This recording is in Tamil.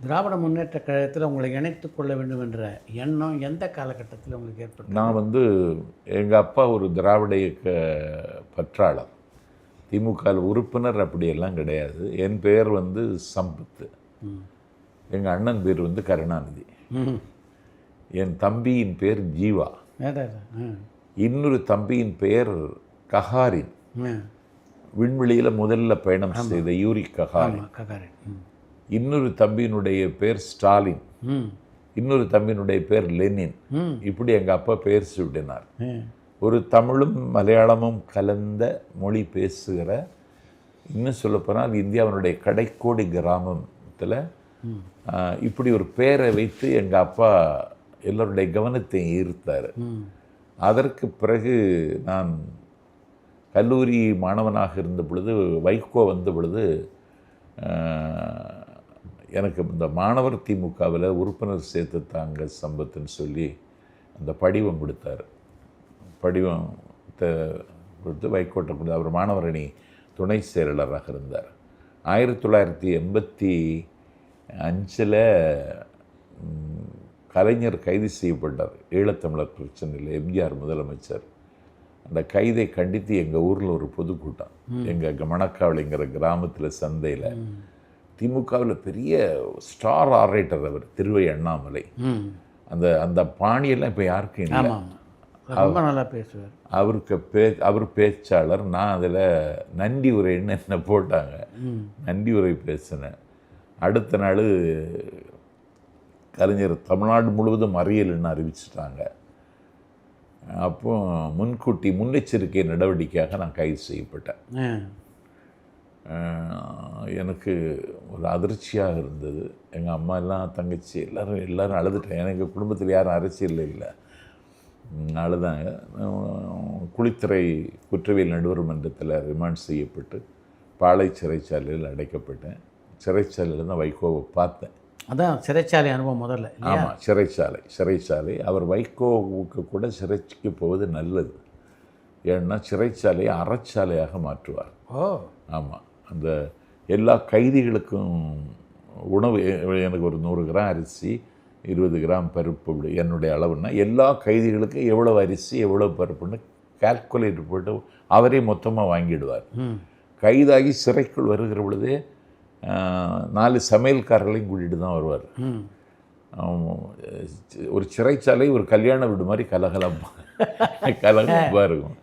திராவிட முன்னேற்ற கழகத்தில் உங்களை இணைத்துக் கொள்ள வேண்டும் என்ற எண்ணம் எந்த காலகட்டத்தில் உங்களுக்கு ஏற்பட்டது? நான் எங்கள் அப்பா ஒரு திராவிட இயக்க பற்றாளர். திமுக உறுப்பினர் அப்படியெல்லாம் கிடையாது. என் பெயர் சம்பத்து. எங்கள் அண்ணன் பேர் கருணாநிதி. என் தம்பியின் பேர் ஜீவா. இன்னொரு தம்பியின் பெயர் ககாரின். விண்வெளியில் முதல்ல பயணம் செய்த யூரி ககாரின். இன்னொரு தம்பியினுடைய பேர் ஸ்டாலின். இன்னொரு தம்பியினுடைய பேர் லெனின். இப்படி எங்கள் அப்பா பெயர் சூட்டினார். ஒரு தமிழும் மலையாளமும் கலந்த மொழி பேசுகிற, இன்னும் சொல்லப்போனால் இந்தியாவினுடைய கடைக்கோடி கிராமத்தில் இப்படி ஒரு பெயரை வைத்து எங்கள் அப்பா எல்லோருடைய கவனத்தை ஈர்த்தார். அதற்கு பிறகு நான் கல்லூரி மாணவனாக இருந்த பொழுது, வைகோ வந்த பொழுது எனக்கு இந்த மாணவர் திமுகவில் உறுப்பினர் சேர்த்து தாங்க சம்பத்துன்னு சொல்லி அந்த படிவம் கொடுத்தார். படிவம் கொடுத்து வைகோட்டை கொடுத்து அவர் மாணவர் அணி துணை செயலாளராக இருந்தார். 1985 கலைஞர் கைது செய்யப்பட்டார். ஈழத்தமிழர் பிரச்சனையில் எம்ஜிஆர் முதலமைச்சர். அந்த கைதை கண்டித்து எங்கள் ஊரில் ஒரு பொதுக்கூட்டம், எங்கள் மணக்காவளிங்கிற கிராமத்தில் சந்தையில். திமுகவில் பெரிய ஸ்டார் ஆரேட்டர் அவர், திருவை அண்ணாமலை. அந்த அந்த பாணியெல்லாம் இப்போ யாருக்கும் இல்லை. ரொம்ப நல்லா பேசுவார். அவர் பேச்சாளர். நான் அதில் நன்றி உரைன்னு என்ன போட்டாங்க. நன்றி உரை பேசினேன். அடுத்த நாள் கலைஞர் தமிழ்நாடு முழுவதும் மறியல்னு அறிவிச்சிட்டாங்க. அப்போ முன்னெச்சரிக்கை நடவடிக்கையாக நான் கைது செய்யப்பட்டேன். எனக்கு ஒரு அதிர்ச்சியாக இருந்தது. எங்கள் அம்மா எல்லாம், தங்கச்சி எல்லோரும் அழுதுட்டேன். எங்கள் குடும்பத்தில் யாரும் அரசியல் இல்லை, அழுதாங்க. குளித்துறை குற்றவியல் நடுவர் மன்றத்தில் ரிமாண்ட் செய்யப்பட்டு பாளை சிறைச்சாலையில் அடைக்கப்பட்டேன். சிறைச்சாலையில் தான் வைகோவை பார்த்தேன். அதான் சிறைச்சாலை அனுபவம் முதல்ல. ஆமாம், சிறைச்சாலை. அவர் வைகோவுக்கு கூட சிறைக்கு போவது நல்லது. ஏன்னா சிறைச்சாலையை அறச்சாலையாக மாற்றுவார். ஆமாம், அந்த எல்லா கைதிகளுக்கும் உணவு, எனக்கு ஒரு 100 கிராம் அரிசி, 20 கிராம் பருப்பு, என்னுடைய அளவுன்னா எல்லா கைதிகளுக்கும் எவ்வளோ அரிசி எவ்வளோ பருப்புன்னு கால்குலேட் போட்டு அவரே மொத்தமாக வாங்கிடுவார். கைதாகி சிறைக்குள் வருகிற பொழுதே 4 சமையல்காரர்களையும் கூட்டிகிட்டு தான் வருவார். ஒரு சிறைச்சாலை ஒரு கல்யாண வீடு மாதிரி கலகலப்பாக இருக்கும்.